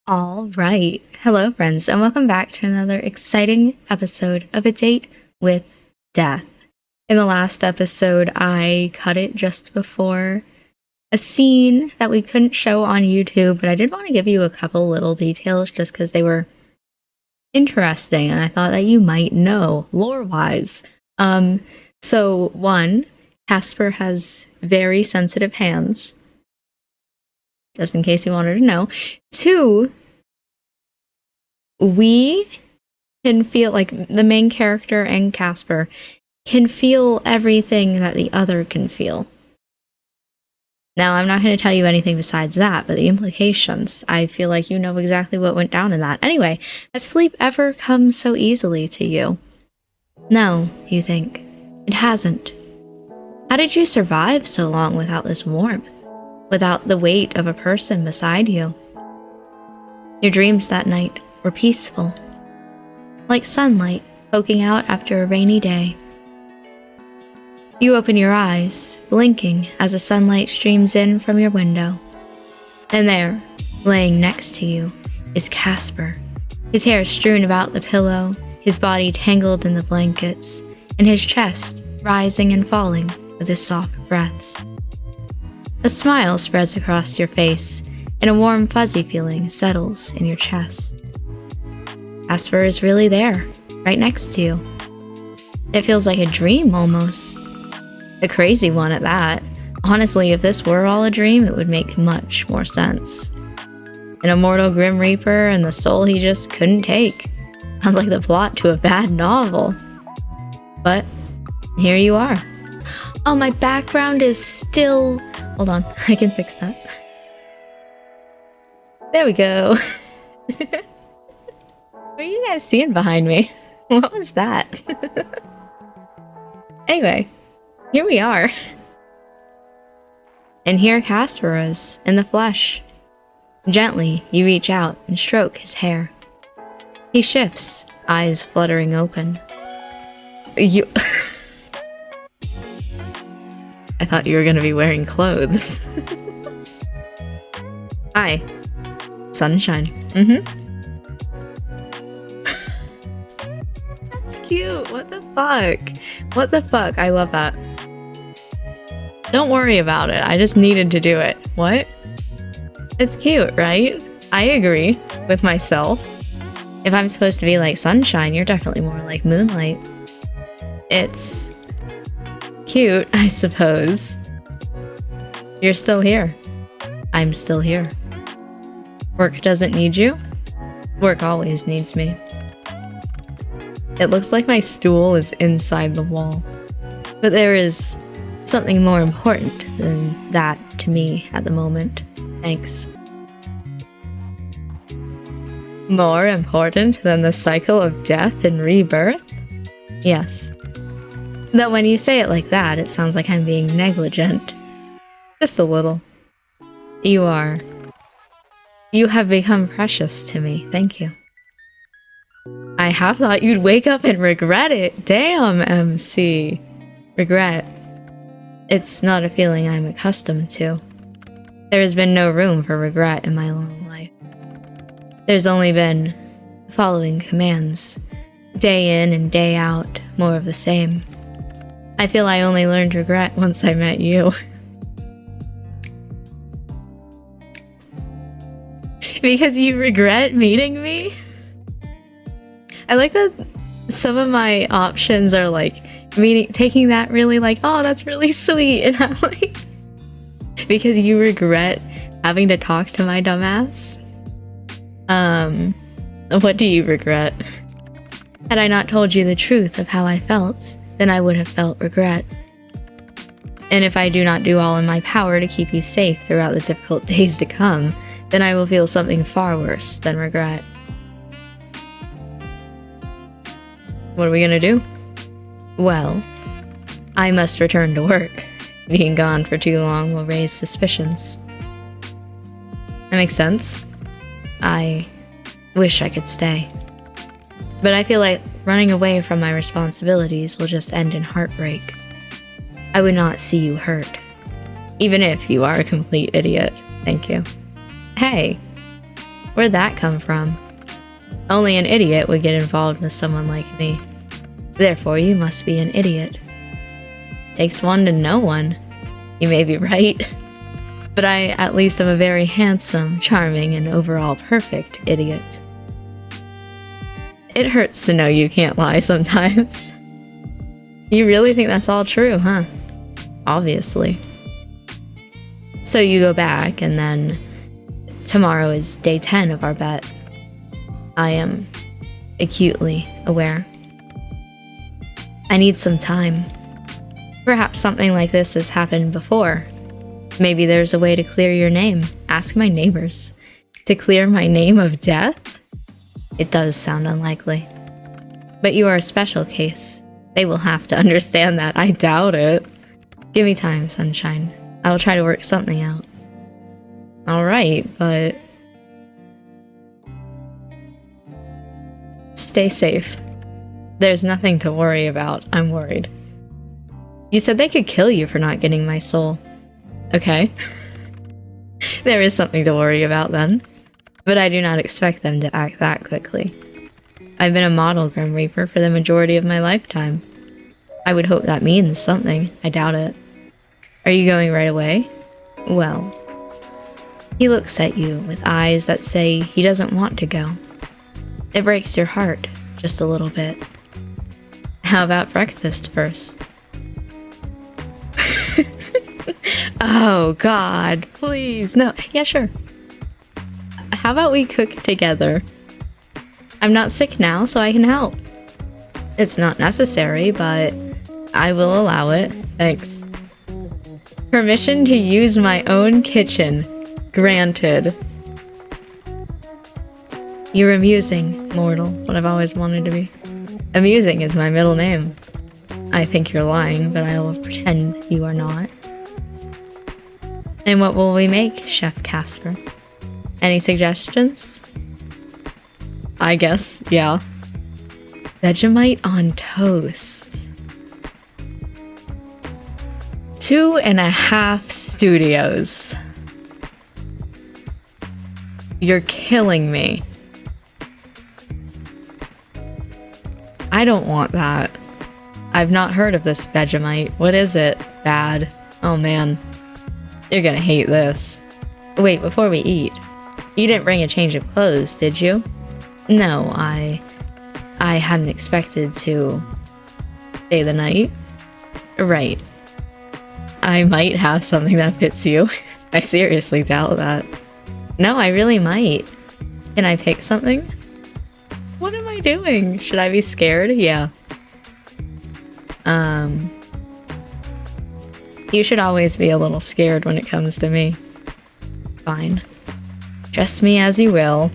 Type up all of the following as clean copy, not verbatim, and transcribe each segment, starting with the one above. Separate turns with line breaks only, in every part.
All right. Hello, friends, and welcome back to another exciting episode of A Date with Death. In the last episode, I cut it just before a scene that we couldn't show on YouTube, but I did want to give you a couple little details just because they were interesting, and I thought that you might know lore-wise. So one, Casper has very sensitive hands, just in case you wanted to know. Two, we can feel, like, the main character and Casper can feel everything that the other can feel. Now, I'm not going to tell you anything besides that, but the implications, I feel like you know exactly what went down in that. Anyway, has sleep ever come so easily to you? No, you think. It hasn't. How did you survive so long without this warmth? Without the weight of a person beside you? Your dreams that night were peaceful, like sunlight poking out after a rainy day. You open your eyes, blinking as the sunlight streams in from your window. And there, laying next to you, is Casper, his hair strewn about the pillow, his body tangled in the blankets, and his chest rising and falling with his soft breaths. A smile spreads across your face, and a warm fuzzy feeling settles in your chest. Casper is really there, right next to you. It feels like a dream almost. A crazy one at that. Honestly, if this were all a dream, it would make much more sense. An immortal Grim Reaper and the soul he just couldn't take. Sounds like the plot to a bad novel. But here you are. Oh, my background is still... Hold on, I can fix that. There we go. What are you guys seeing behind me? What was that? Anyway, here we are. And here Casper is, in the flesh. Gently, you reach out and stroke his hair. He shifts, eyes fluttering open. You... I thought you were gonna be wearing clothes. Hi. Sunshine. That's cute. What the fuck? What the fuck? I love that. Don't worry about it. I just needed to do it. What? It's cute, right? I agree with myself. If I'm supposed to be like sunshine, you're definitely more like moonlight. It's cute, I suppose. You're still here. I'm still here. Work doesn't need you. Work always needs me. It looks like my stool is inside the wall. But there is something more important than that to me at the moment. Thanks. More important than the cycle of death and rebirth? Yes. Though when you say it like that, it sounds like I'm being negligent. Just a little. You are. You have become precious to me. Thank you. I have thought you'd wake up and regret it. Damn, MC. Regret. It's not a feeling I'm accustomed to. There has been no room for regret in my long life. There's only been following commands. Day in and day out, more of the same. I feel I only learned regret once I met you. Because you regret meeting me? I like that some of my options are like taking that really like, oh, that's really sweet, and I'm like, because you regret having to talk to my dumbass? What do you regret? Had I not told you the truth of how I felt, then I would have felt regret. And if I do not do all in my power to keep you safe throughout the difficult days to come, then I will feel something far worse than regret. What are we gonna do? Well, I must return to work. Being gone for too long will raise suspicions. That makes sense. I wish I could stay. But I feel like running away from my responsibilities will just end in heartbreak. I would not see you hurt. Even if you are a complete idiot. Thank you. Hey, Where'd that come from? Only an idiot would get involved with someone like me. Therefore, you must be an idiot. Takes one to know one. You may be right. But I at least am a very handsome, charming, and overall perfect idiot. It hurts to know you can't lie sometimes. You really think that's all true, huh? Obviously. So you go back, and then tomorrow is day 10 of our bet. I am acutely aware. I need some time. Perhaps something like this has happened before. Maybe there's a way to clear your name. Ask my neighbors. To clear my name of death? It does sound unlikely. But you are a special case. They will have to understand that. I doubt it. Give me time, sunshine. I will try to work something out. Alright, but... stay safe. There's nothing to worry about. I'm worried. You said they could kill you for not getting my soul. Okay. There is something to worry about then. But I do not expect them to act that quickly. I've been a model Grim Reaper for the majority of my lifetime. I would hope that means something. I doubt it. Are you going right away? Well. He looks at you with eyes that say he doesn't want to go. It breaks your heart, just a little bit. How about breakfast first? Oh god, please, no. Yeah, sure. How about we cook together? I'm not sick now, so I can help. It's not necessary, but I will allow it. Thanks. Permission to use my own kitchen. Granted. You're amusing, mortal, what I've always wanted to be. Amusing is my middle name. I think you're lying, but I will pretend you are not. And what will we make, Chef Casper? Any suggestions? I guess, yeah. Vegemite on toast. 2.5 studios. You're killing me. I don't want that. I've not heard of this Vegemite. What is it? Bad. Oh man. You're gonna hate this. Wait, before we eat. You didn't bring a change of clothes, did you? No, I hadn't expected to stay the night. Right. I might have something that fits you. I seriously doubt that. No, I really might. Can I pick something? What am I doing? Should I be scared? Yeah. You should always be a little scared when it comes to me. Fine. Dress me as you will.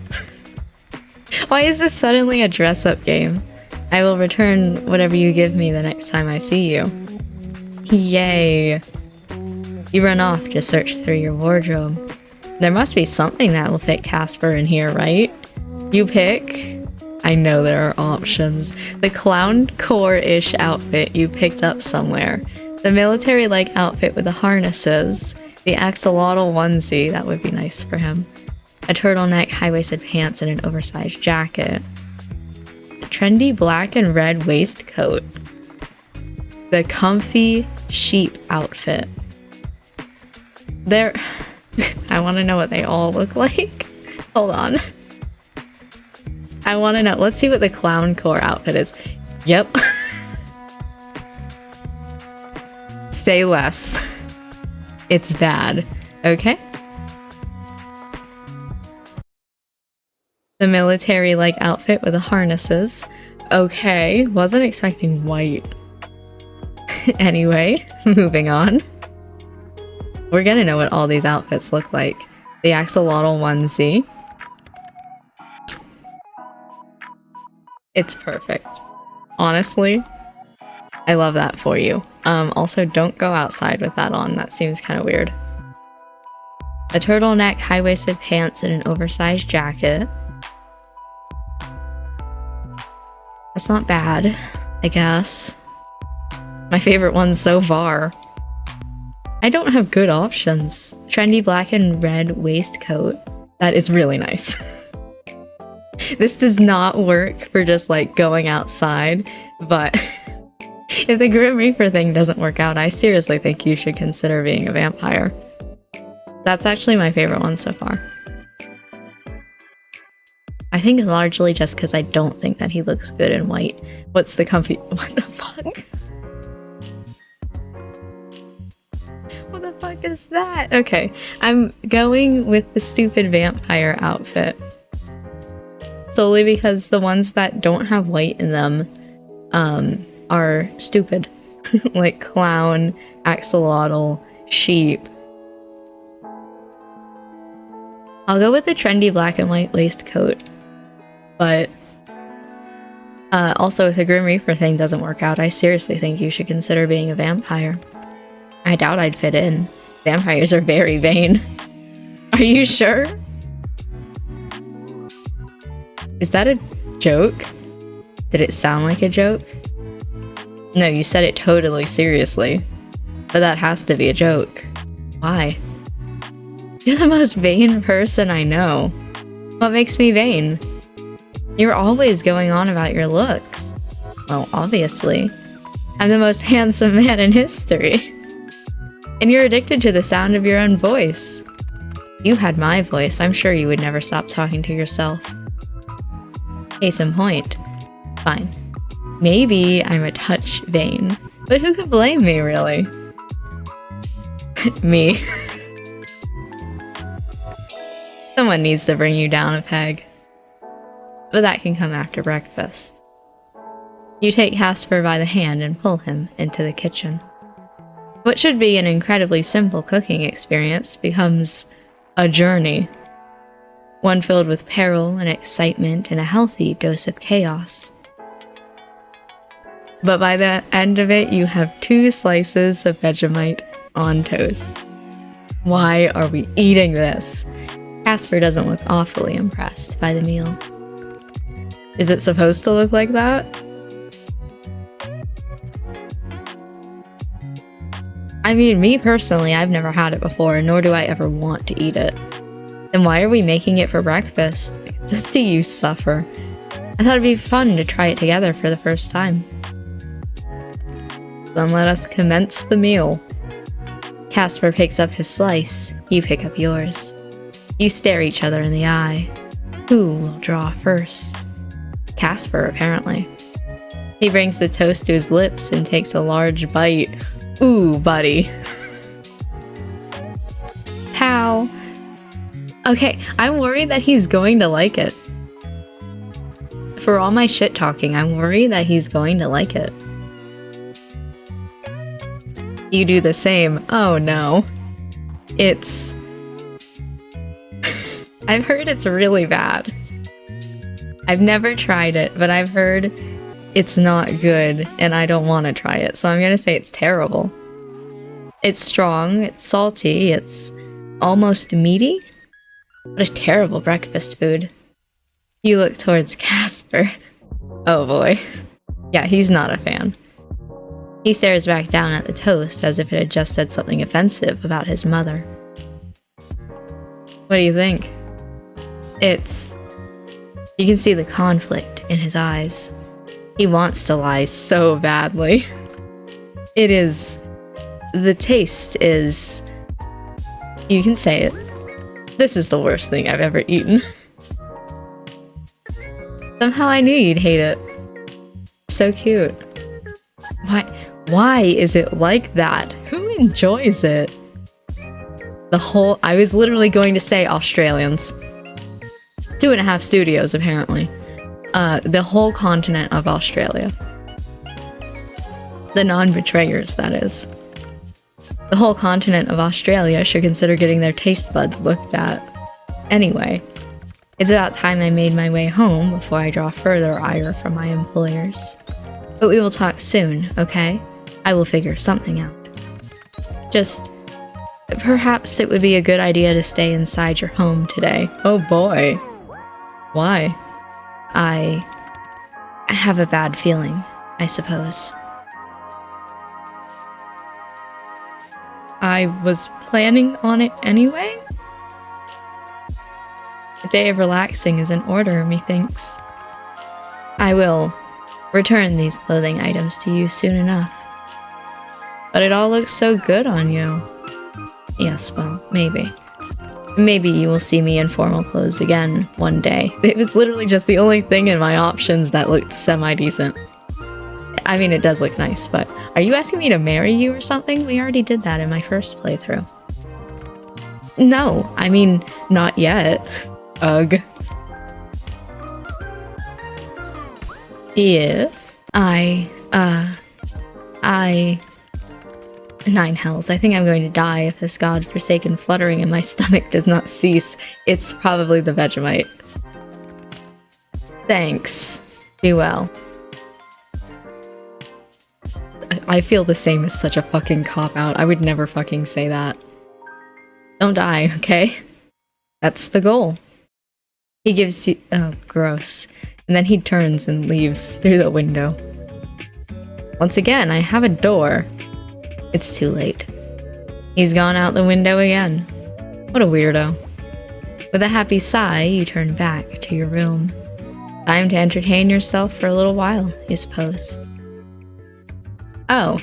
Why is this suddenly a dress-up game? I will return whatever you give me the next time I see you. Yay. You run off to search through your wardrobe. There must be something that will fit Casper in here, right? You pick. I know there are options. The clown core-ish outfit you picked up somewhere. The military-like outfit with the harnesses. The axolotl onesie, that would be nice for him. A turtleneck, high-waisted pants, and an oversized jacket. A trendy black and red waistcoat. The comfy sheep outfit. I want to know what they all look like. Hold on. I want to know. Let's see what the clown core outfit is. Yep. Say less. It's bad. Okay. The military-like outfit with the harnesses. Okay. Wasn't expecting white. Anyway, moving on. We're gonna know what all these outfits look like. The axolotl onesie. It's perfect. Honestly, I love that for you. Also, don't go outside with that on. That seems kind of weird. A turtleneck, high-waisted pants, and an oversized jacket. That's not bad, I guess. My favorite one so far. I don't have good options. Trendy black and red waistcoat. That is really nice. This does not work for just like going outside, but if the Grim Reaper thing doesn't work out, I seriously think you should consider being a vampire. That's actually my favorite one so far. I think largely just because I don't think that he looks good in white. What's the comfy- what the fuck? What the fuck is that? Okay, I'm going with the stupid vampire outfit. Solely because the ones that don't have white in them, are stupid. Like clown, axolotl, sheep. I'll go with the trendy black and white laced coat. But also if the Grim Reaper thing doesn't work out, I seriously think you should consider being a vampire. I doubt I'd fit in. Vampires are very vain. Are you sure? Is that a joke? Did it sound like a joke? No, you said it totally seriously. But that has to be a joke. Why? You're the most vain person I know. What makes me vain? You're always going on about your looks. Well, obviously. I'm the most handsome man in history. And you're addicted to the sound of your own voice. If you had my voice, I'm sure you would never stop talking to yourself. Case in point. Fine. Maybe I'm a touch vain, but who could blame me, really? Me. Someone needs to bring you down a peg. But that can come after breakfast. You take Casper by the hand and pull him into the kitchen. What should be an incredibly simple cooking experience becomes a journey. One filled with peril and excitement and a healthy dose of chaos. But by the end of it, you have 2 slices of Vegemite on toast. Why are we eating this? Casper doesn't look awfully impressed by the meal. Is it supposed to look like that? I mean, me personally, I've never had it before, nor do I ever want to eat it. Then why are we making it for breakfast? To see you suffer. I thought it'd be fun to try it together for the first time. Then let us commence the meal. Casper picks up his slice, you pick up yours. You stare each other in the eye. Who will draw first? Casper, apparently. He brings the toast to his lips and takes a large bite. Ooh, buddy. Pal. Okay, I'm worried that he's going to like it. For all my shit talking, I'm worried that he's going to like it. You do the same. Oh no. It's... I've heard it's really bad. I've never tried it, but I've heard it's not good, and I don't want to try it, so I'm gonna say it's terrible. It's strong, it's salty, it's almost meaty. What a terrible breakfast food. You look towards Casper. Oh boy. Yeah, he's not a fan. He stares back down at the toast as if it had just said something offensive about his mother. What do you think? It's... You can see the conflict in his eyes. He wants to lie so badly. It is... The taste is... You can say it. This is the worst thing I've ever eaten. Somehow I knew you'd hate it. So cute. Why is it like that? Who enjoys it? I was literally going to say Australians. 2.5 studios, apparently. The whole continent of Australia. The non-betrayers, that is. The whole continent of Australia should consider getting their taste buds looked at. Anyway, it's about time I made my way home before I draw further ire from my employers. But we will talk soon, okay? I will figure something out. Just... Perhaps it would be a good idea to stay inside your home today. Oh boy. Why? I have a bad feeling, I suppose. I was planning on it anyway? day of relaxing is in order, methinks. I will return these clothing items to you soon enough. But it all looks so good on you. Yes, well, maybe. Maybe you will see me in formal clothes again one day. It was literally just the only thing in my options that looked semi-decent. I mean, it does look nice, but are you asking me to marry you or something? We already did that in my first playthrough. No, I mean, not yet. Ugh. Yes. Nine hells. I think I'm going to die if this god-forsaken fluttering in my stomach does not cease. It's probably the Vegemite. Thanks. Be well. I feel the same as such a fucking cop-out. I would never fucking say that. Don't die, okay? That's the goal. He gives you- oh, gross. And then he turns and leaves through the window. Once again, I have a door. It's too late. He's gone out the window again. What a weirdo. With a happy sigh, you turn back to your room. Time to entertain yourself for a little while, you suppose. Oh,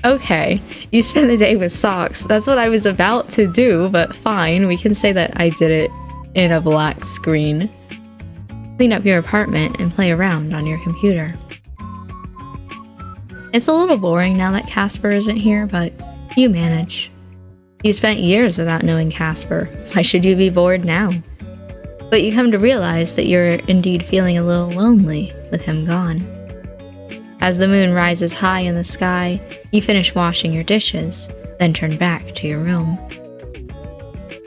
okay. You spent the day with socks. That's what I was about to do, but fine. We can say that I did it in a black screen. Clean up your apartment and play around on your computer. It's a little boring now that Casper isn't here, but you manage. You spent years without knowing Casper. Why should you be bored now? But you come to realize that you're indeed feeling a little lonely with him gone. As the moon rises high in the sky, you finish washing your dishes, then turn back to your room.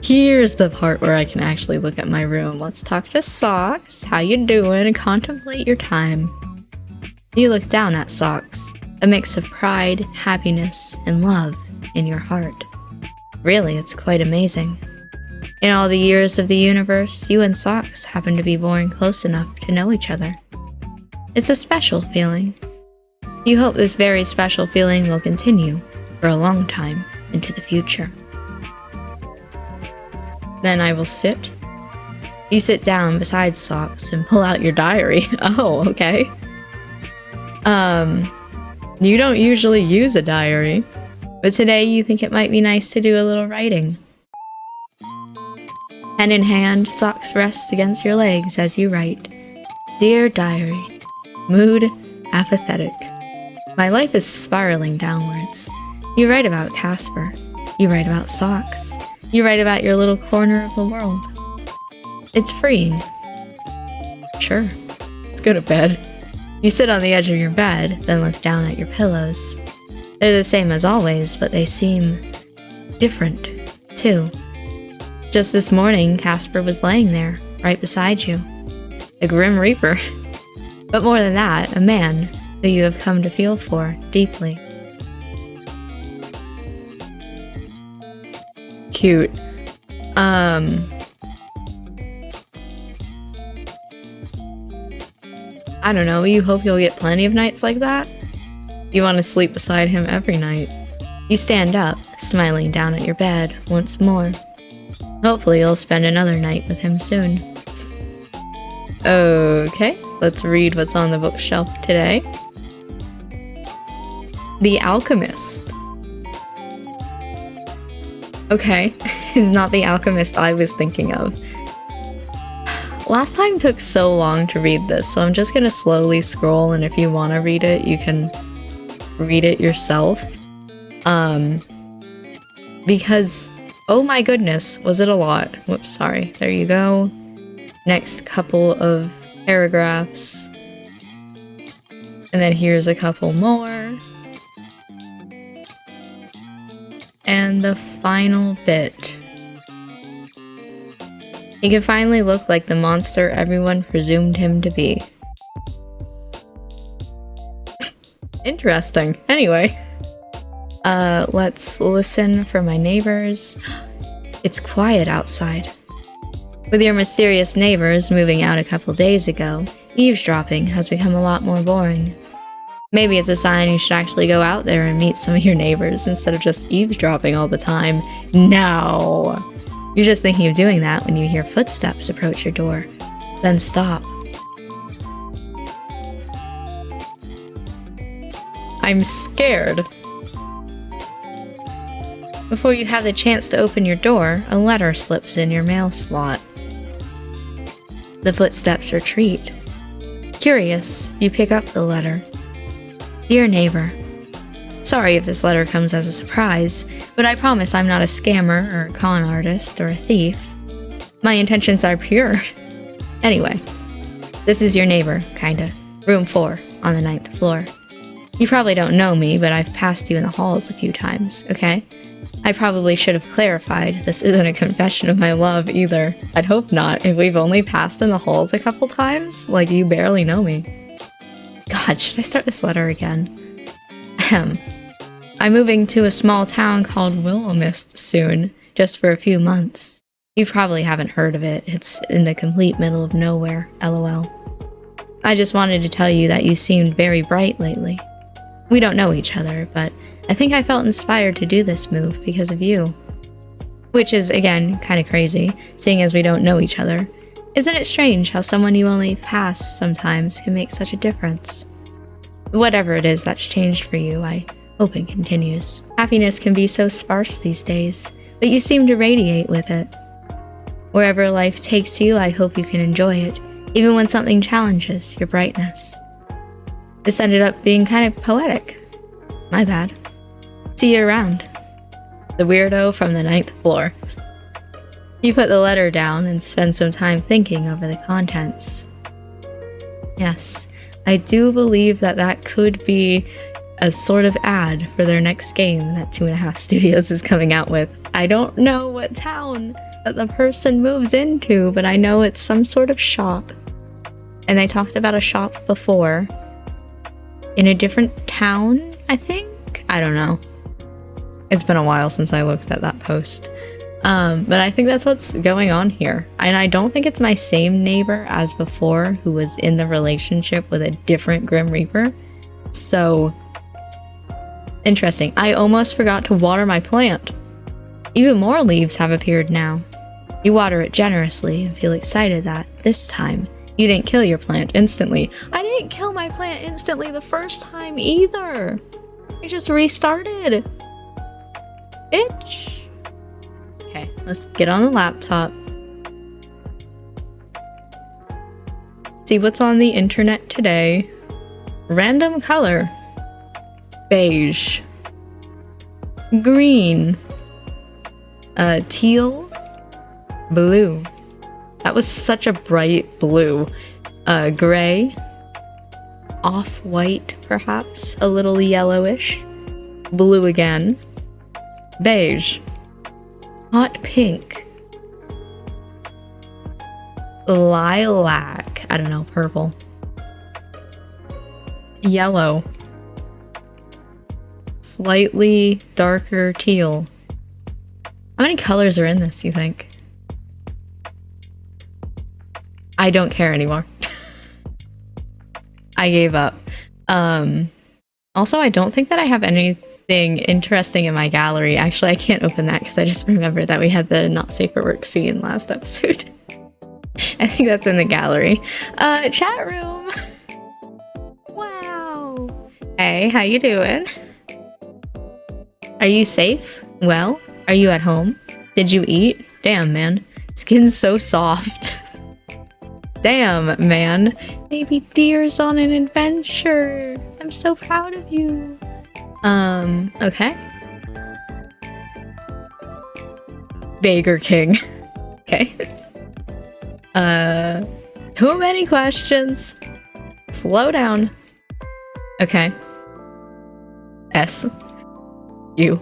Here's the part where I can actually look at my room. Let's talk to Socks. How you doing? And contemplate your time. You look down at Socks, a mix of pride, happiness, and love in your heart. Really, it's quite amazing. In all the years of the universe, you and Socks happen to be born close enough to know each other. It's a special feeling. You hope this very special feeling will continue for a long time into the future. Then I will sit. You sit down beside Socks and pull out your diary. Oh, okay. You don't usually use a diary, but today you think it might be nice to do a little writing. Pen in hand, Socks rests against your legs as you write. Dear Diary, mood apathetic. My life is spiraling downwards. You write about Casper. You write about Socks. You write about your little corner of the world. It's freeing. Sure. Let's go to bed. You sit on the edge of your bed, then look down at your pillows. They're the same as always, but they seem different, too. Just this morning, Casper was laying there, right beside you. A Grim Reaper. But more than that, a man who you have come to feel for deeply. Cute. I don't know, you hope you'll get plenty of nights like that? You want to sleep beside him every night. You stand up, smiling down at your bed once more. Hopefully you'll spend another night with him soon. Okay, let's read what's on the bookshelf today. The Alchemist. Okay, it's not the Alchemist I was thinking of. Last time took so long to read this, so I'm just gonna slowly scroll, and if you want to read it, you can read it yourself. Because, oh my goodness, was it a lot? Whoops, sorry. There you go. Next couple of paragraphs. And then here's a couple more. And the final bit. He can finally look like the monster everyone presumed him to be. Interesting. Anyway. Let's listen for my neighbors. It's quiet outside. With your mysterious neighbors moving out a couple days ago, eavesdropping has become a lot more boring. Maybe it's a sign you should actually go out there and meet some of your neighbors instead of just eavesdropping all the time. No! You're just thinking of doing that when you hear footsteps approach your door. Then stop. I'm scared. Before you have the chance to open your door, a letter slips in your mail slot. The footsteps retreat. Curious, you pick up the letter. Dear neighbor, sorry if this letter comes as a surprise, but I promise I'm not a scammer or a con artist or a thief. My intentions are pure. Anyway, this is your neighbor, kinda. Room 4, on the 9th floor. You probably don't know me, but I've passed you in the halls a few times, okay? I probably should have clarified, this isn't a confession of my love either. I'd hope not, if we've only passed in the halls a couple times. Like, you barely know me. God, should I start this letter again? Ahem. I'm moving to a small town called Willowmist soon, just for a few months. You probably haven't heard of it. It's in the complete middle of nowhere, lol. I just wanted to tell you that you seemed very bright lately. We don't know each other, but I think I felt inspired to do this move because of you. Which is, again, kind of crazy, seeing as we don't know each other. Isn't it strange how someone you only pass sometimes can make such a difference? Whatever it is that's changed for you, I hope it continues. Happiness can be so sparse these days, but you seem to radiate with it. Wherever life takes you, I hope you can enjoy it, even when something challenges your brightness. This ended up being kind of poetic. My bad. See you around. The weirdo from the 9th floor. You put the letter down and spend some time thinking over the contents. Yes, I do believe that could be a sort of ad for their next game that 2.5 Studios is coming out with. I don't know what town that the person moves into, but I know it's some sort of shop. And they talked about a shop before. In a different town, I think? I don't know. It's been a while since I looked at that post. But I think that's what's going on here. And I don't think it's my same neighbor as before who was in the relationship with a different Grim Reaper. So, interesting. I almost forgot to water my plant. Even more leaves have appeared now. You water it generously and feel excited that, this time, you didn't kill your plant instantly. I didn't kill my plant instantly the first time either. I just restarted. Bitch. Okay, let's get on the laptop. See what's on the internet today. Random color. Beige. Green. Teal. Blue. That was such a bright blue. Gray. Off-white, perhaps. A little yellowish. Blue again. Beige. Hot pink. Lilac. I don't know, purple. Yellow. Slightly darker teal. How many colors are in this, you think? I don't care anymore. I gave up. Also, I don't think that I have anything interesting in my gallery. Actually, I can't open that because I just remembered that we had the not safe for work scene last episode. I think that's in the gallery. Chat room. Wow. Hey, how you doing? Are you safe? Well, are you at home? Did you eat? Damn, man. Skin's so soft. Damn, man. Baby deer's on an adventure. I'm so proud of you. Okay. Burger King. Okay. Too many questions. Slow down. Okay. S. U.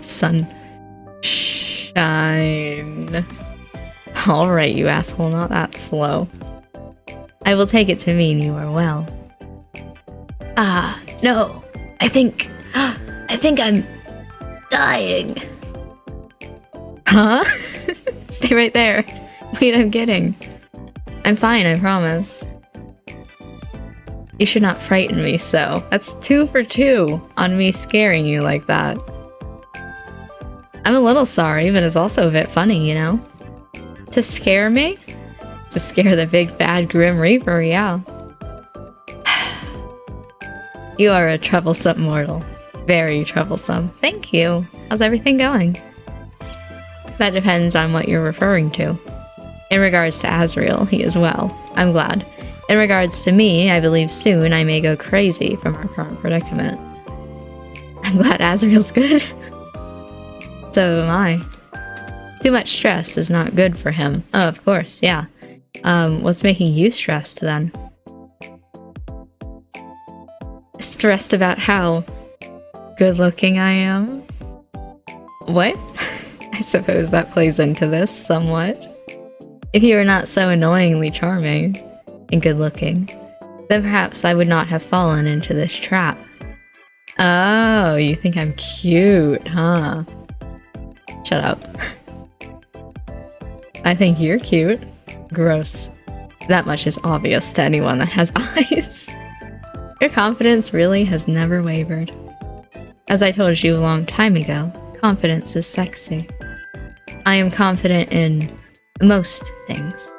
Sunshine. Alright, you asshole, not that slow. I will take it to mean you are well. No. I think I'm dying. Huh? Stay right there. Wait, I'm kidding. I'm fine, I promise. You should not frighten me so. That's 2 for 2 on me scaring you like that. I'm a little sorry, but it's also a bit funny, you know? To scare me? To scare the big bad Grim Reaper, yeah. You are a troublesome mortal. Very troublesome. Thank you. How's everything going? That depends on what you're referring to. In regards to Azrael, he is well. I'm glad. In regards to me, I believe soon I may go crazy from our current predicament. I'm glad Azrael's good. So am I. Too much stress is not good for him. Oh, of course, yeah. What's making you stressed then? Stressed about how good looking I am? What? I suppose that plays into this somewhat. If you were not so annoyingly charming and good looking, then perhaps I would not have fallen into this trap. Oh, you think I'm cute, huh? Shut up. I think you're cute. Gross. That much is obvious to anyone that has eyes. Your confidence really has never wavered. As I told you a long time ago, confidence is sexy. I am confident in most things.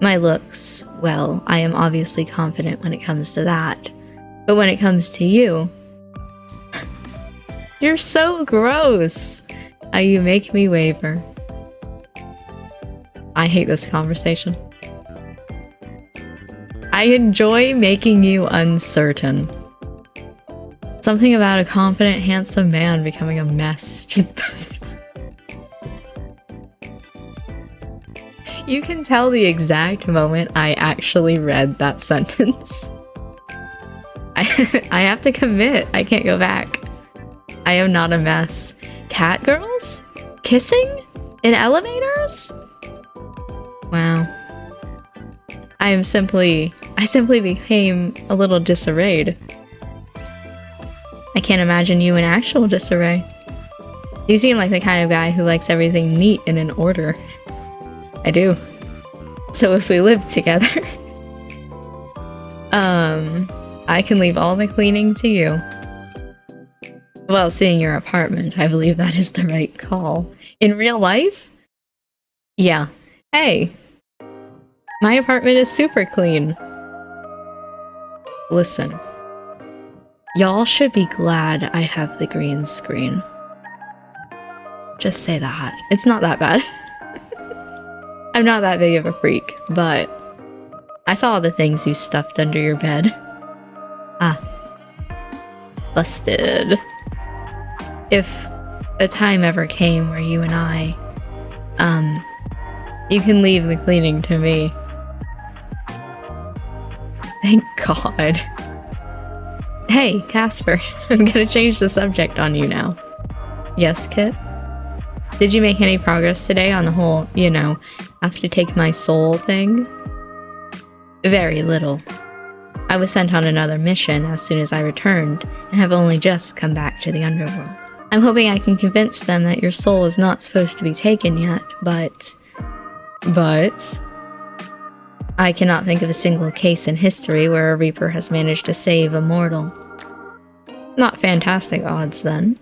My looks, well, I am obviously confident when it comes to that. But when it comes to you... You're so gross! You make me waver. I hate this conversation. I enjoy making you uncertain. Something about a confident, handsome man becoming a mess just doesn't... You can tell the exact moment I actually read that sentence. I have to commit. I can't go back. I am not a mess. Cat girls? Kissing? In elevators? Wow. I simply became a little disarrayed. I can't imagine you in actual disarray. You seem like the kind of guy who likes everything neat and in order. I do. So if we live together, I can leave all the cleaning to you. Well, seeing your apartment, I believe that is the right call. In real life? Yeah. Hey, my apartment is super clean. Listen, y'all should be glad I have the green screen. Just say that. It's not that bad. I'm not that big of a freak, but I saw all the things you stuffed under your bed. Ah. Busted. If a time ever came where you and I, you can leave the cleaning to me. Thank God. Hey, Casper, I'm gonna change the subject on you now. Yes, Kit? Did you make any progress today on the whole, you know, have to take my soul thing? Very little. I was sent on another mission as soon as I returned, and have only just come back to the underworld. I'm hoping I can convince them that your soul is not supposed to be taken yet, but... I cannot think of a single case in history where a Reaper has managed to save a mortal. Not fantastic odds, then.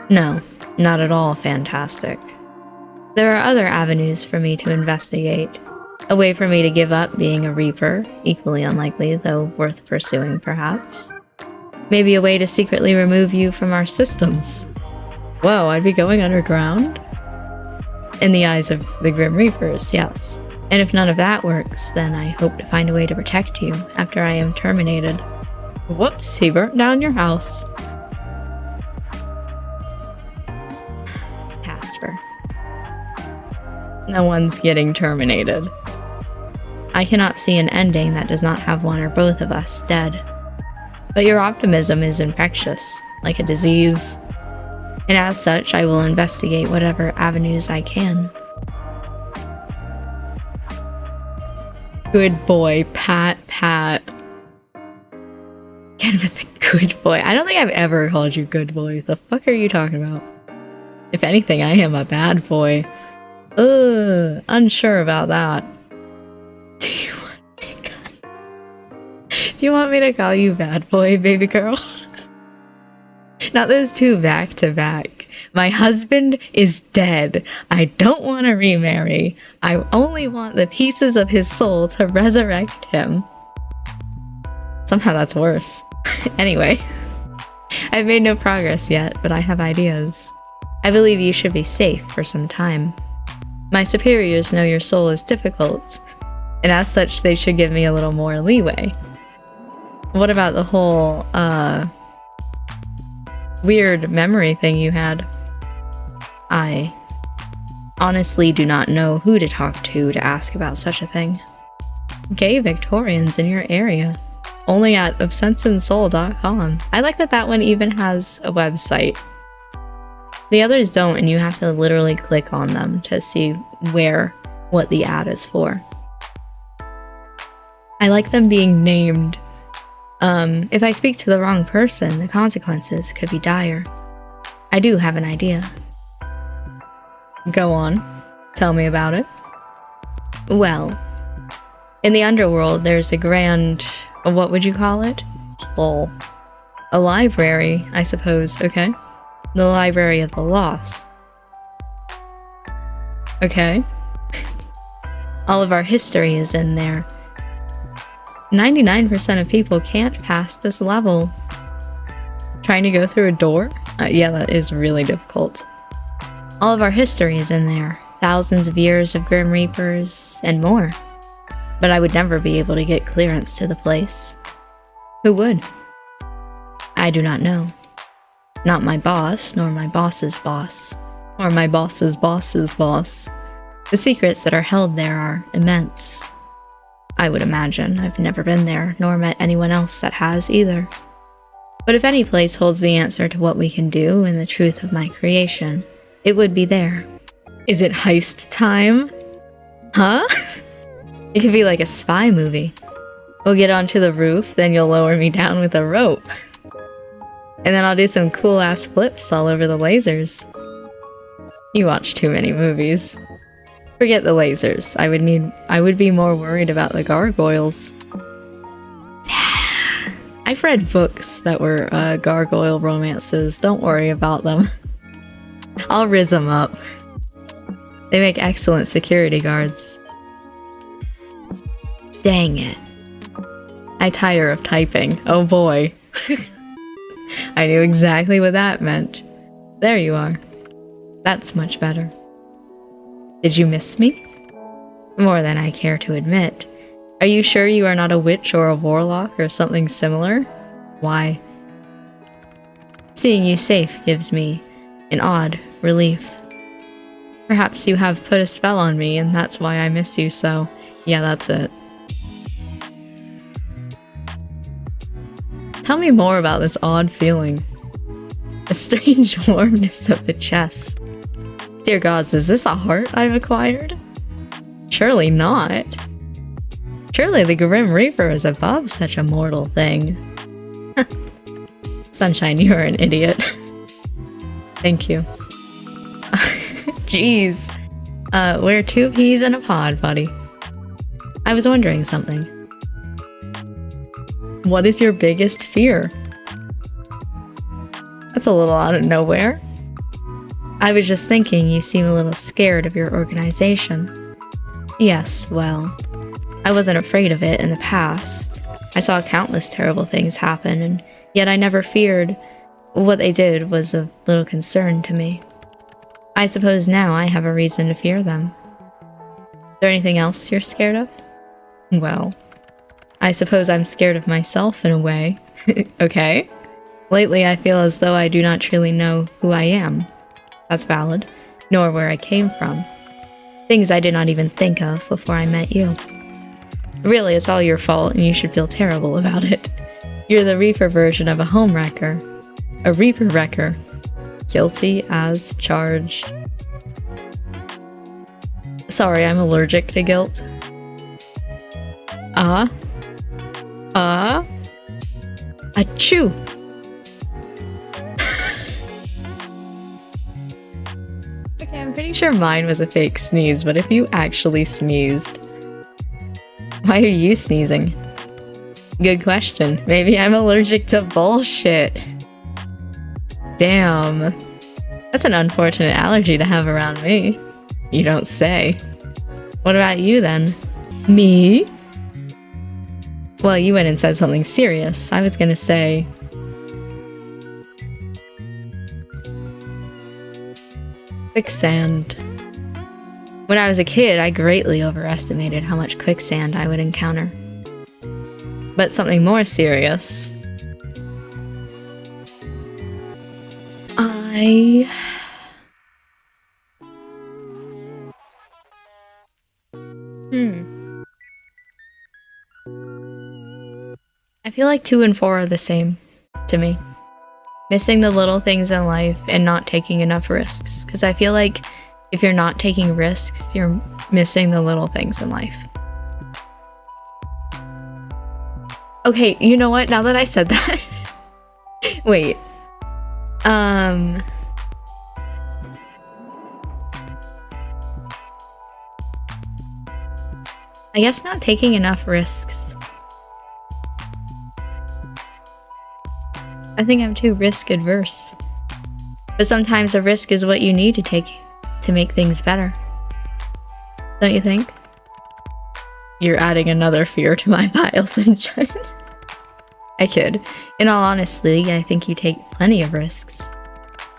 No, not at all fantastic. There are other avenues for me to investigate. A way for me to give up being a Reaper, equally unlikely, though worth pursuing, perhaps. Maybe a way to secretly remove you from our systems. Whoa, I'd be going underground? In the eyes of the Grim Reapers, yes. And if none of that works, then I hope to find a way to protect you after I am terminated. Whoops, he burnt down your house. Casper. No one's getting terminated. I cannot see an ending that does not have one or both of us dead. But your optimism is infectious, like a disease. And as such, I will investigate whatever avenues I can. Good boy, Pat. Get with the good boy. I don't think I've ever called you good boy. The fuck are you talking about? If anything, I am a bad boy. Ugh, unsure about that. Do you want me to call you bad boy, baby girl? Not those two back to back. My husband is dead. I don't want to remarry. I only want the pieces of his soul to resurrect him. Somehow that's worse. Anyway, I've made no progress yet, but I have ideas. I believe you should be safe for some time. My superiors know your soul is difficult, and as such they should give me a little more leeway. What about the whole, weird memory thing you had? I honestly do not know who to talk to ask about such a thing. Gay Victorians in your area. Only at obsenseandsoul.com. I like that that one even has a website. The others don't, and you have to literally click on them to see what the ad is for. I like them being named. If I speak to the wrong person, the consequences could be dire. I do have an idea. Go on. Tell me about it. Well, in the underworld, there's a grand... what would you call it? Hall. A library, I suppose, okay? The Library of the Lost. Okay. All of our history is in there. 99% of people can't pass this level. Trying to go through a door? Yeah, that is really difficult. All of our history is in there. Thousands of years of Grim Reapers, and more. But I would never be able to get clearance to the place. Who would? I do not know. Not my boss, nor my boss's boss. Or my boss's boss's boss. The secrets that are held there are immense. I would imagine. I've never been there, nor met anyone else that has either. But if any place holds the answer to what we can do and the truth of my creation, it would be there. Is it heist time? Huh? It could be like a spy movie. We'll get onto the roof, then you'll lower me down with a rope. And then I'll do some cool-ass flips all over the lasers. You watch too many movies. Forget the lasers. I would be more worried about the gargoyles. I've read books that were gargoyle romances. Don't worry about them. I'll riz them up. They make excellent security guards. Dang it. I tire of typing. Oh boy. I knew exactly what that meant. There you are. That's much better. Did you miss me? More than I care to admit. Are you sure you are not a witch or a warlock or something similar? Why? Seeing you safe gives me an odd relief. Perhaps you have put a spell on me and that's why I miss you so. Yeah, that's it. Tell me more about this odd feeling. A strange warmness of the chest. Dear gods, is this a heart I've acquired? Surely not. Surely the Grim Reaper is above such a mortal thing. Sunshine, you're an idiot. Thank you. Jeez. We're two peas in a pod, buddy. I was wondering something. What is your biggest fear? That's a little out of nowhere. I was just thinking you seem a little scared of your organization. Yes, well, I wasn't afraid of it in the past. I saw countless terrible things happen, and yet I never feared. What they did was of little concern to me. I suppose now I have a reason to fear them. Is there anything else you're scared of? Well, I suppose I'm scared of myself in a way. Okay. Lately I feel as though I do not truly know who I am. That's valid. Nor where I came from. Things I did not even think of before I met you. Really, it's all your fault and you should feel terrible about it. You're the Reaper version of a homewrecker. A Reaper wrecker. Guilty as charged. Sorry, I'm allergic to guilt. Achoo! Okay, I'm pretty sure mine was a fake sneeze, but if you actually sneezed... Why are you sneezing? Good question. Maybe I'm allergic to bullshit. Damn. That's an unfortunate allergy to have around me. You don't say. What about you then? Me? Well, you went and said something serious. I was gonna say... quicksand. When I was a kid, I greatly overestimated how much quicksand I would encounter. But something more serious. I feel like 2 and 4 are the same to me. Missing the little things in life and not taking enough risks. Because I feel like if you're not taking risks, you're missing the little things in life. Okay, you know what? Now that I said that... Wait. I guess not taking enough risks. I think I'm too risk adverse. But sometimes a risk is what you need to take to make things better. Don't you think? You're adding another fear to my pile, sunshine. I kid. In all honesty, I think you take plenty of risks.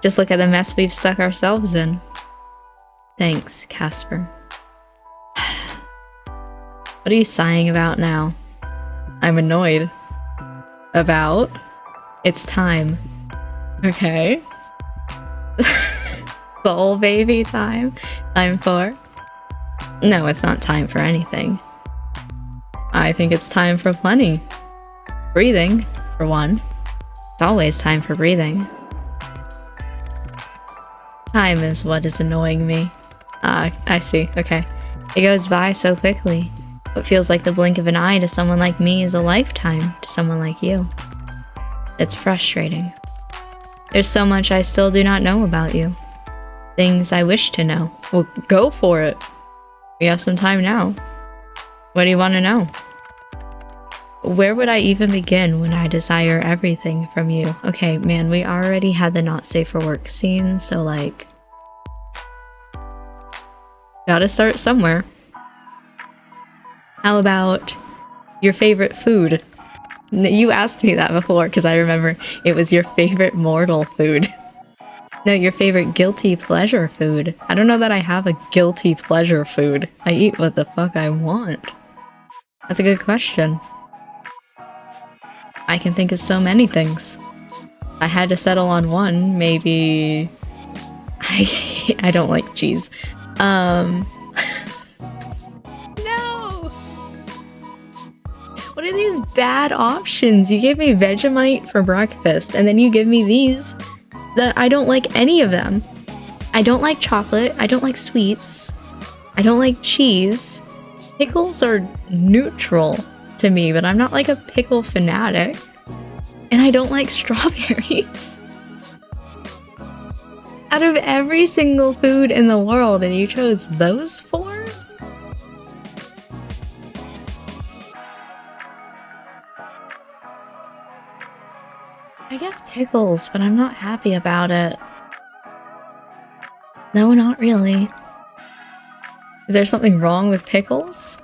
Just look at the mess we've stuck ourselves in. Thanks, Casper. What are you sighing about now? I'm annoyed. About? It's time. Okay. Soul baby time? Time for? No, it's not time for anything. I think it's time for plenty. Breathing, for one. It's always time for breathing. Time is what is annoying me. I see, okay. It goes by so quickly. What feels like the blink of an eye to someone like me is a lifetime to someone like you. It's frustrating. There's so much I still do not know about you. Things I wish to know. Well, go for it. We have some time now. What do you want to know? Where would I even begin when I desire everything from you? Okay, man, we already had the not safe for work scene, so like... gotta start somewhere. How about your favorite food? You asked me that before, because I remember it was your favorite mortal food. No, your favorite guilty pleasure food. I don't know that I have a guilty pleasure food. I eat what the fuck I want. That's a good question. I can think of so many things. If I had to settle on one, maybe... I don't like cheese. No! What are these bad options? You gave me Vegemite for breakfast, and then you give me these that I don't like any of them. I don't like chocolate. I don't like sweets. I don't like cheese. Pickles are neutral to me, but I'm not like a pickle fanatic. And I don't like strawberries. Out of every single food in the world, and you chose those 4? I guess pickles, but I'm not happy about it. No, not really. Is there something wrong with pickles?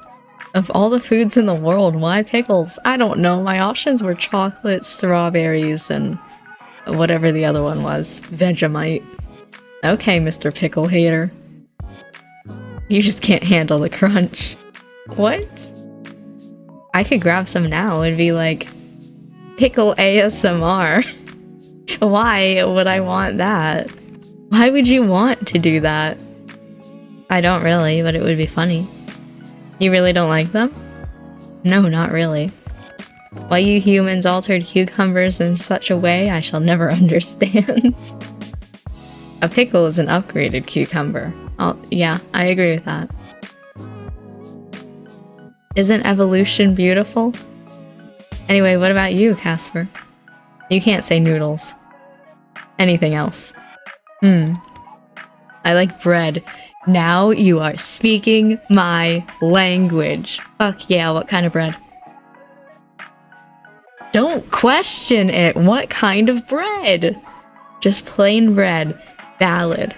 Of all the foods in the world, why pickles? I don't know. My options were chocolate, strawberries, and whatever the other one was. Vegemite. Okay, Mr. Pickle Hater. You just can't handle the crunch. What? I could grab some now. It'd be like pickle ASMR. Why would I want that? Why would you want to do that? I don't really, but it would be funny. You really don't like them? No, not really. Why you humans altered cucumbers in such a way I shall never understand. A pickle is an upgraded cucumber. Oh, yeah, I agree with that. Isn't evolution beautiful? Anyway, what about you, Casper? You can't say noodles. Anything else? I like bread. Now you are speaking my language. Fuck yeah, what kind of bread? Don't question it. What kind of bread? Just plain bread. Valid.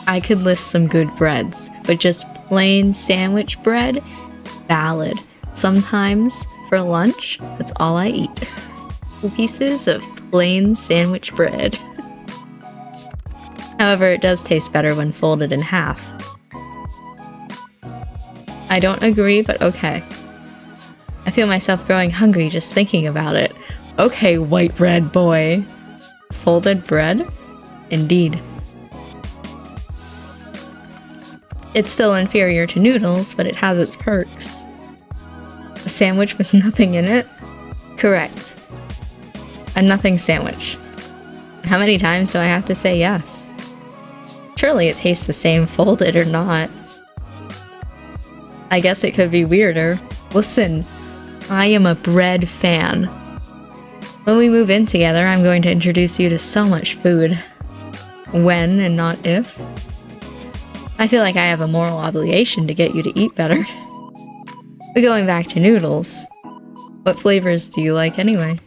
I could list some good breads, but just plain sandwich bread? Valid. Sometimes, for lunch, that's all I eat. 2 pieces of plain sandwich bread. However, it does taste better when folded in half. I don't agree, but okay. I feel myself growing hungry just thinking about it. Okay, white bread boy. Folded bread? Indeed. It's still inferior to noodles, but it has its perks. A sandwich with nothing in it? Correct. A nothing sandwich. How many times do I have to say yes? Surely it tastes the same folded or not. I guess it could be weirder. Listen, I am a bread fan. When we move in together, I'm going to introduce you to so much food. When and not if. I feel like I have a moral obligation to get you to eat better. But going back to noodles, what flavors do you like anyway?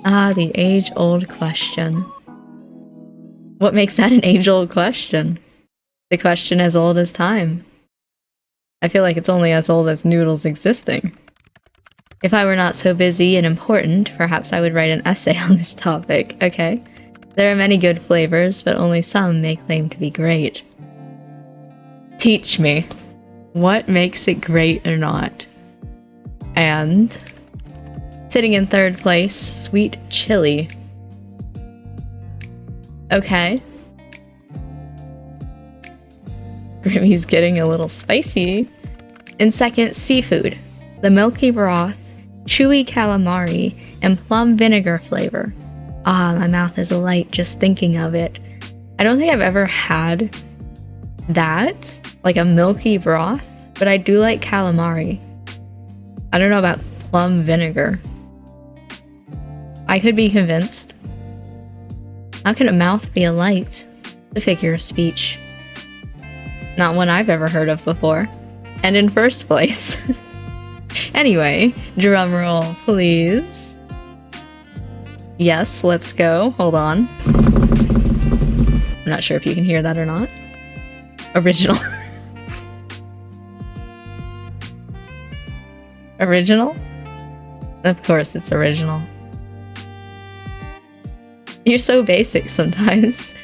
Ah, the age-old question. What makes that an age-old question? The question as old as time. I feel like it's only as old as noodles existing. If I were not so busy and important, perhaps I would write an essay on this topic, okay? There are many good flavors, but only some may claim to be great. Teach me. What makes it great or not? And sitting in third place, sweet chili. Okay. Grimmy's getting a little spicy. In second, seafood. The milky broth, chewy calamari, and plum vinegar flavor. Ah, my mouth is alight just thinking of it. I don't think I've ever had that, like a milky broth, but I do like calamari. I don't know about plum vinegar. I could be convinced. How can a mouth be alight? A figure of speech. Not one I've ever heard of before. And in first place. Anyway, drum roll, please. Yes, let's go. Hold on. I'm not sure if you can hear that or not. Original. Original? Of course it's original. You're so basic sometimes.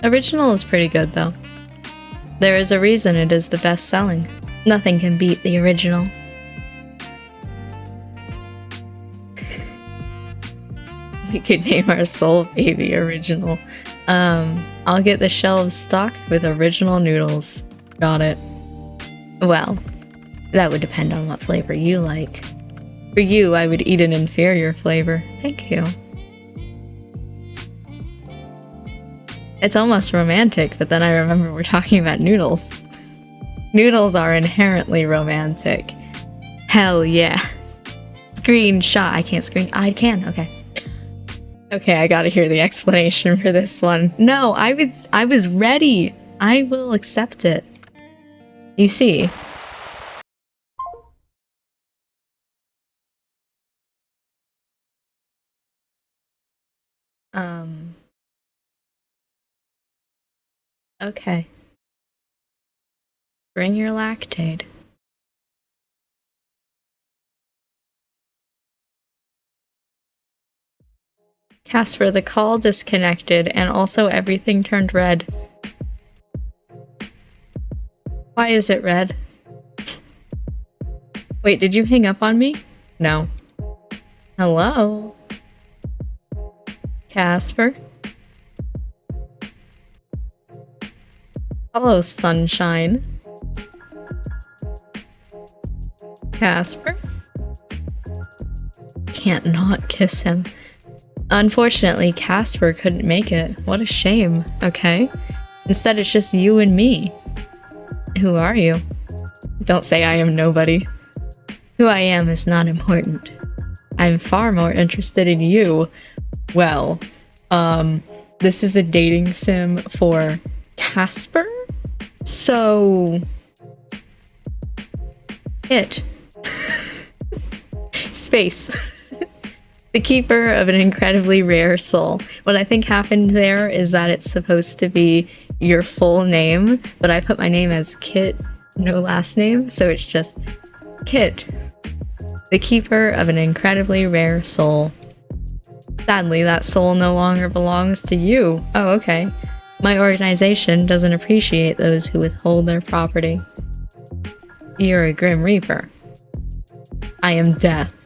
Original is pretty good though. There is a reason it is the best selling. Nothing can beat the original. We could name our soul baby Original. I'll get the shelves stocked with original noodles. Got it. Well, that would depend on what flavor you like. For you, I would eat an inferior flavor. Thank you. It's almost romantic, but then I remember we're talking about noodles. Noodles are inherently romantic. Hell yeah. Screenshot. I can't screen. I can. Okay. Okay, I gotta hear the explanation for this one. No, I was ready. I will accept it. You see. Okay. Bring your lactate. Casper, the call disconnected, and also everything turned red. Why is it red? Wait, did you hang up on me? No. Hello? Casper? Hello, sunshine. Casper? Can't not kiss him. Unfortunately, Casper couldn't make it. What a shame, okay? Instead, it's just you and me. Who are you? Don't say I am nobody. Who I am is not important. I'm far more interested in you. Well, this is a dating sim for Casper? So... Space. The keeper of an incredibly rare soul. What I think happened there is that it's supposed to be your full name, but I put my name as Kit, no last name, so it's just Kit. The keeper of an incredibly rare soul. Sadly, that soul no longer belongs to you. Oh, okay. My organization doesn't appreciate those who withhold their property. You're a Grim Reaper. I am Death.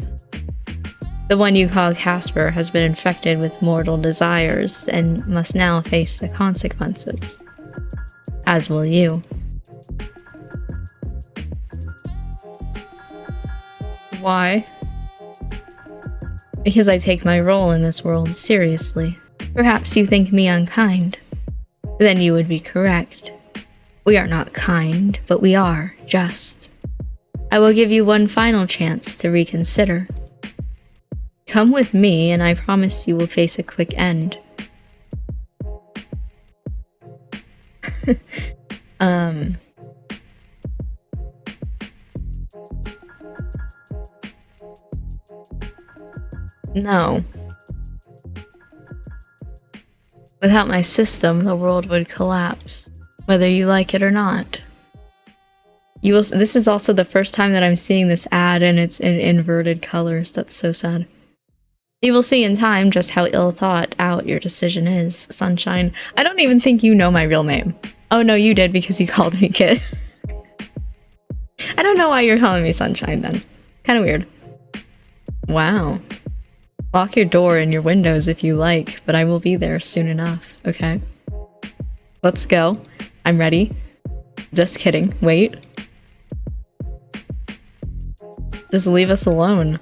The one you call Casper has been infected with mortal desires and must now face the consequences. As will you. Why? Because I take my role in this world seriously. Perhaps you think me unkind. Then you would be correct. We are not kind, but we are just. I will give you one final chance to reconsider. Come with me, and I promise you will face a quick end. No. Without my system, the world would collapse, whether you like it or not. You will. This is also the first time that I'm seeing this ad, and it's in inverted colors. That's so sad. You will see in time just how ill thought out your decision is, Sunshine. I don't even think you know my real name. Oh no, you did because you called me Kit. I don't know why you're calling me Sunshine then. Kind of weird. Wow. Lock your door and your windows if you like, but I will be there soon enough, okay? Let's go. I'm ready. Just kidding. Wait. Just leave us alone.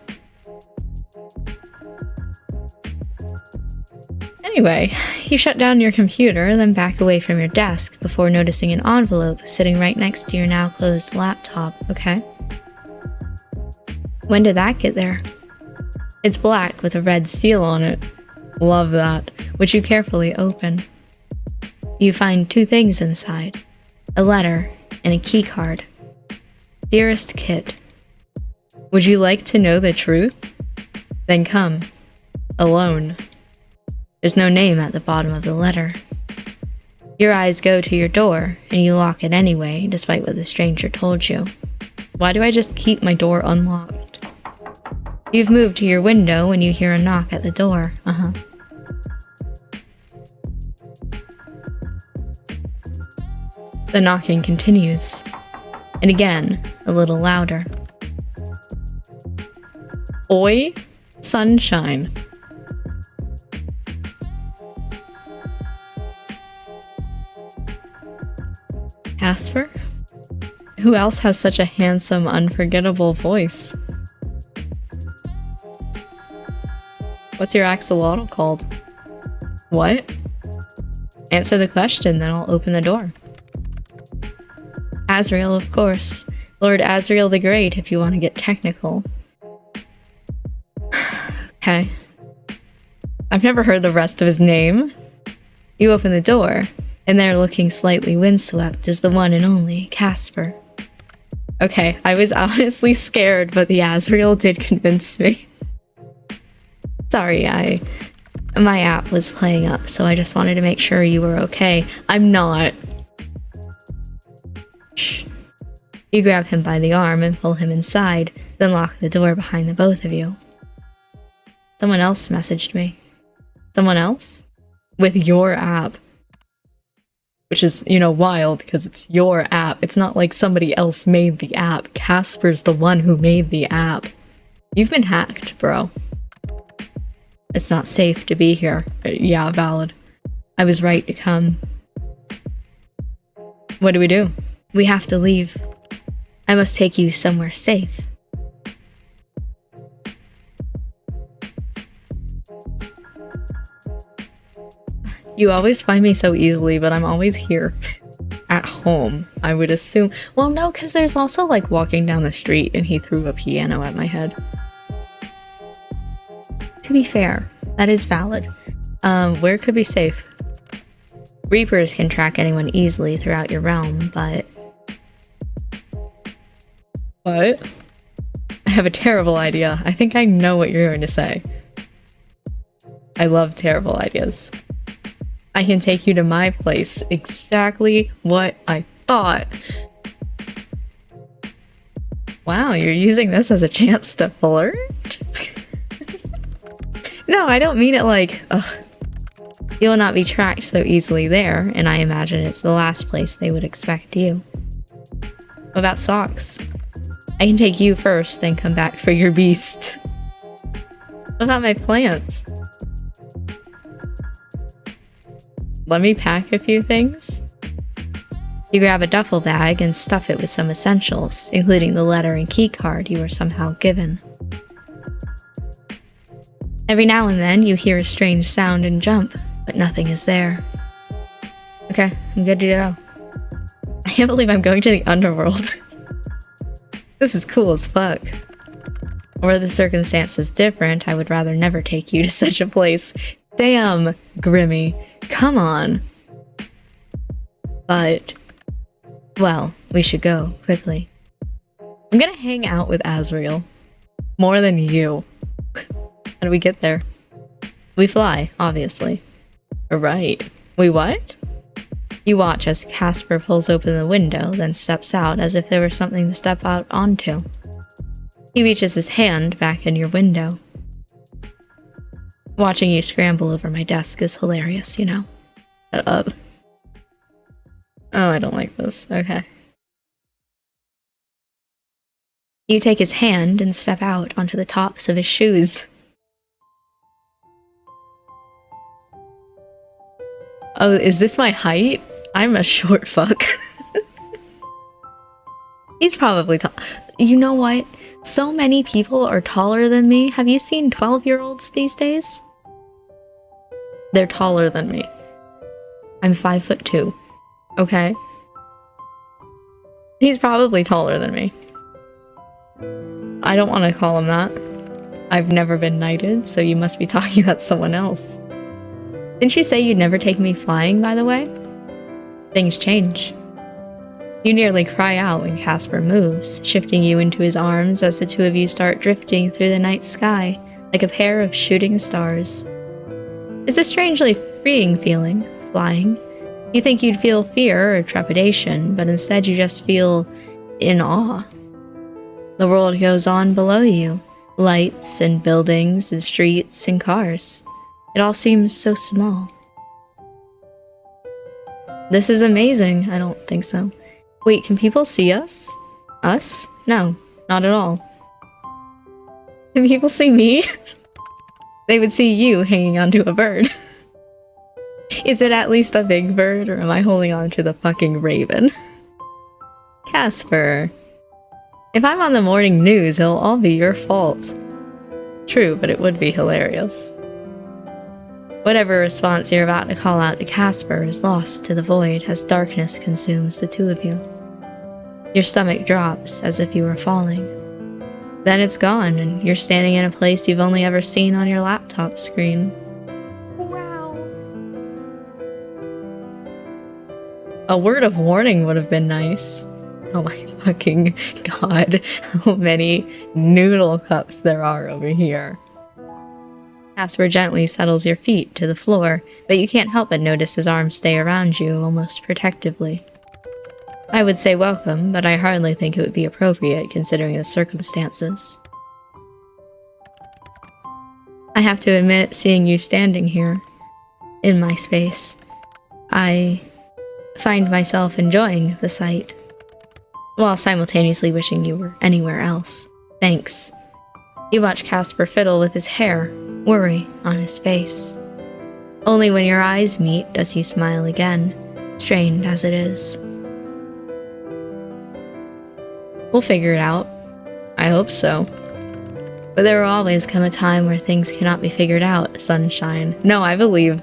Anyway, you shut down your computer, then back away from your desk before noticing an envelope sitting right next to your now closed laptop, okay? When did that get there? It's black with a red seal on it. Love that. Which you carefully open. You find two things inside. A letter and a key card. Dearest Kit, would you like to know the truth? Then come. Alone. There's no name at the bottom of the letter. Your eyes go to your door, and you lock it anyway, despite what the stranger told you. Why do I just keep my door unlocked? You've moved to your window when you hear a knock at the door. The knocking continues. And again, a little louder. Oi, Sunshine. Casper? Who else has such a handsome, unforgettable voice? What's your axolotl called? What? Answer the question, then I'll open the door. Azrael, of course. Lord Azrael the Great, if you want to get technical. Okay. I've never heard the rest of his name. You open the door, and there, looking slightly windswept, is the one and only Casper. Okay, I was honestly scared, but the Azrael did convince me. Sorry, my app was playing up, so I just wanted to make sure you were okay. I'm not. Shh. You grab him by the arm and pull him inside, then lock the door behind the both of you. Someone else messaged me. Someone else? With your app. Which is, you know, wild, because it's your app. It's not like somebody else made the app. Casper's the one who made the app. You've been hacked, bro. It's not safe to be here. Yeah, valid. I was right to come. What do we do? We have to leave. I must take you somewhere safe. You always find me so easily, but I'm always here. At home, I would assume. Well, no, because there's also, like, walking down the street and he threw a piano at my head. To be fair, that is valid. Where could be safe? Reapers can track anyone easily throughout your realm, but... What? I have a terrible idea. I think I know what you're going to say. I love terrible ideas. I can take you to my place. Exactly what I thought. Wow, you're using this as a chance to flirt? No, I don't mean it like, ugh. You'll not be tracked so easily there, and I imagine it's the last place they would expect you. What about socks? I can take you first, then come back for your beast. What about my plants? Let me pack a few things. You grab a duffel bag and stuff it with some essentials, including the letter and key card you were somehow given. Every now and then, you hear a strange sound and jump, but nothing is there. Okay, I'm good to go. I can't believe I'm going to the underworld. This is cool as fuck. Were the circumstances different, I would rather never take you to such a place. Damn, Grimmy. Come on. But, well, we should go, quickly. I'm gonna hang out with Azriel. More than you. How do we get there? We fly, obviously. Right. We what? You watch as Casper pulls open the window, then steps out as if there were something to step out onto. He reaches his hand back in your window. Watching you scramble over my desk is hilarious, you know? Shut up. Oh, I don't like this. Okay. You take his hand and step out onto the tops of his shoes. Oh, is this my height? I'm a short fuck. He's probably tall. You know what? So many people are taller than me. Have you seen 12-year-olds these days? They're taller than me. I'm 5'2". Okay? He's probably taller than me. I don't want to call him that. I've never been knighted, so you must be talking about someone else. Didn't you say you'd never take me flying, by the way? Things change. You nearly cry out when Casper moves, shifting you into his arms as the two of you start drifting through the night sky like a pair of shooting stars. It's a strangely freeing feeling, flying. You think you'd feel fear or trepidation, but instead you just feel in awe. The world goes on below you, lights and buildings and streets and cars. It all seems so small. This is amazing. I don't think so. Wait, can people see us? Us? No, not at all. Can people see me? They would see you hanging onto a bird. Is it at least a big bird, or am I holding on to the fucking raven? Casper. If I'm on the morning news, it'll all be your fault. True, but it would be hilarious. Whatever response you're about to call out to Casper is lost to the void as darkness consumes the two of you. Your stomach drops as if you were falling. Then it's gone, and you're standing in a place you've only ever seen on your laptop screen. Wow. A word of warning would have been nice. Oh my fucking god, how many noodle cups there are over here. Casper gently settles your feet to the floor, but you can't help but notice his arms stay around you almost protectively. I would say welcome, but I hardly think it would be appropriate considering the circumstances. I have to admit, seeing you standing here, in my space, I find myself enjoying the sight, while simultaneously wishing you were anywhere else. Thanks. You watch Casper fiddle with his hair, worry on his face. Only when your eyes meet does he smile again, strained as it is. We'll figure it out. I hope so. But there will always come a time where things cannot be figured out, sunshine. No, I believe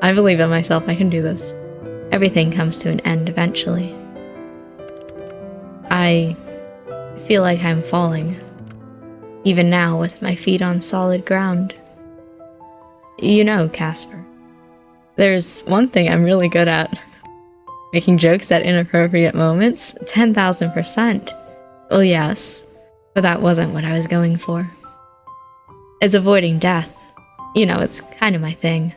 in myself. I can do this. Everything comes to an end eventually. I feel like I'm falling. Even now, with my feet on solid ground. You know, Casper, there's one thing I'm really good at. Making jokes at inappropriate moments. 10,000%. Well, yes, but that wasn't what I was going for. It's avoiding death. You know, it's kind of my thing.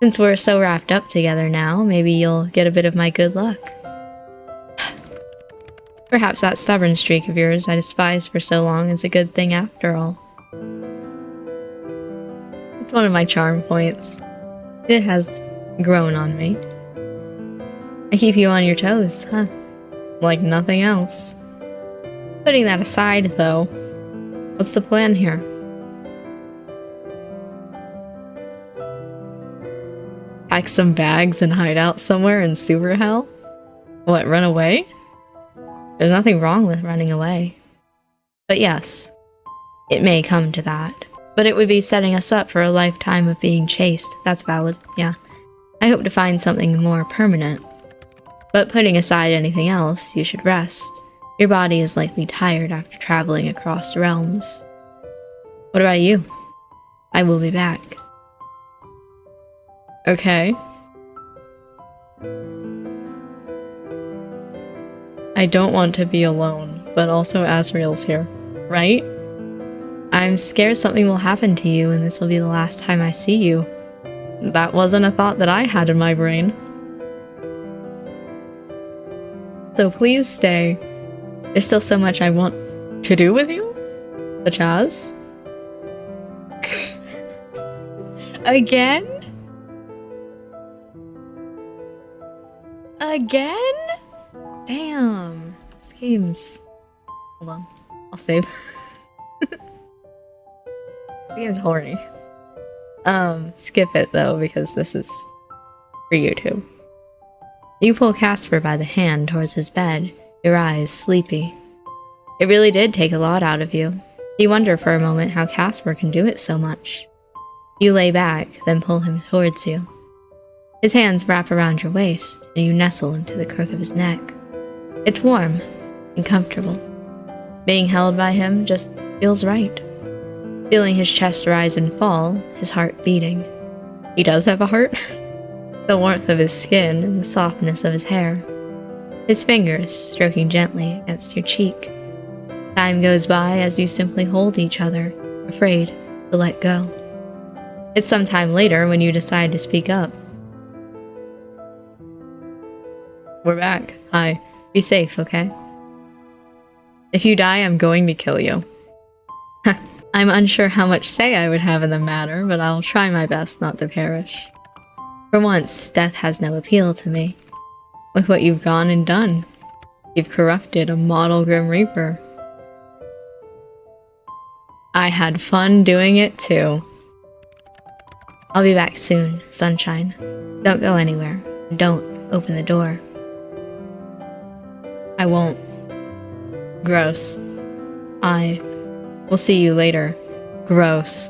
Since we're so wrapped up together now, maybe you'll get a bit of my good luck. Perhaps that stubborn streak of yours I despised for so long is a good thing after all. It's one of my charm points. It has grown on me. I keep you on your toes, huh? Like nothing else. Putting that aside, though, what's the plan here? Pack some bags and hide out somewhere in super hell? What, run away? There's nothing wrong with running away. But yes, it may come to that. But it would be setting us up for a lifetime of being chased. That's valid, yeah. I hope to find something more permanent. But putting aside anything else, you should rest. Your body is likely tired after traveling across realms. What about you? I will be back. Okay. I don't want to be alone, but also Asriel's here, right? I'm scared something will happen to you and this will be the last time I see you. That wasn't a thought that I had in my brain. So please stay. There's still so much I want to do with you. Such as? Again? Again? Damn. This game's... Hold on. I'll save. The game's horny. Skip it though, because this is for YouTube. You pull Casper by the hand towards his bed, your eyes sleepy. It really did take a lot out of you. You wonder for a moment how Casper can do it so much. You lay back, then pull him towards you. His hands wrap around your waist, and you nestle into the crook of his neck. It's warm and comfortable. Being held by him just feels right. Feeling his chest rise and fall, his heart beating. He does have a heart? The warmth of his skin and the softness of his hair. His fingers stroking gently against your cheek. Time goes by as you simply hold each other, afraid to let go. It's some time later when you decide to speak up. We're back. Hi. Be safe, okay? If you die, I'm going to kill you. I'm unsure how much say I would have in the matter, but I'll try my best not to perish. For once, death has no appeal to me. Look what you've gone and done. You've corrupted a model Grim Reaper. I had fun doing it too. I'll be back soon, sunshine. Don't go anywhere. Don't open the door. I won't. Gross. I will see you later. Gross.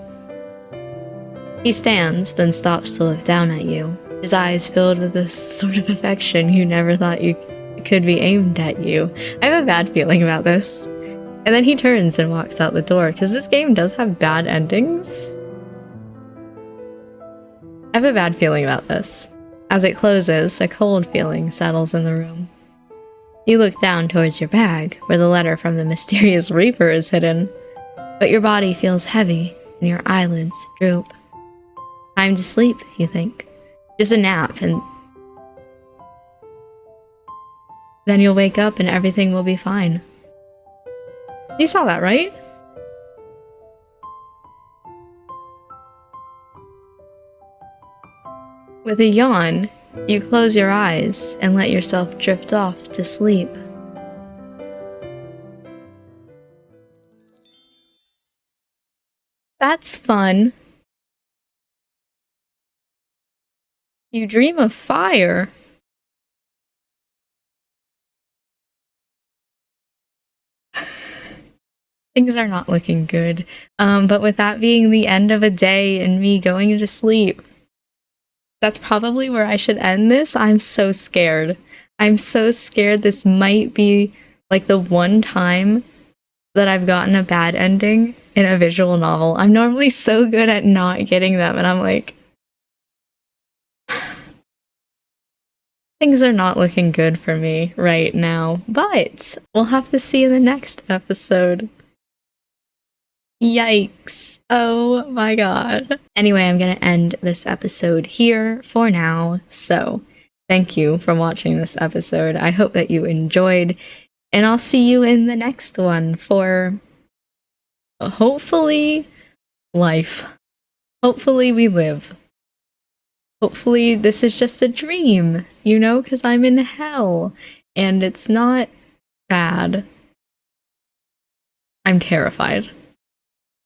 He stands, then stops to look down at you, his eyes filled with this sort of affection you never thought you could be aimed at you. I have a bad feeling about this. And then he turns and walks out the door, because this game does have bad endings. I have a bad feeling about this. As it closes, a cold feeling settles in the room. You look down towards your bag, where the letter from the mysterious Reaper is hidden, but your body feels heavy and your eyelids droop. Time to sleep, you think. Just a nap, and then you'll wake up and everything will be fine. You saw that, right? With a yawn, you close your eyes and let yourself drift off to sleep. That's fun. You dream of fire. Things are not looking good. But with that being the end of a day and me going to sleep, that's probably where I should end this. I'm so scared. I'm so scared this might be like the one time that I've gotten a bad ending in a visual novel. I'm normally so good at not getting them, and I'm like, things are not looking good for me right now. But we'll have to see in the next episode. Yikes. Oh my god. Anyway, I'm gonna end this episode here for now. So, thank you for watching this episode. I hope that you enjoyed, and I'll see you in the next one for hopefully life. Hopefully we live. Hopefully this is just a dream, you know, because I'm in hell and it's not bad. I'm terrified.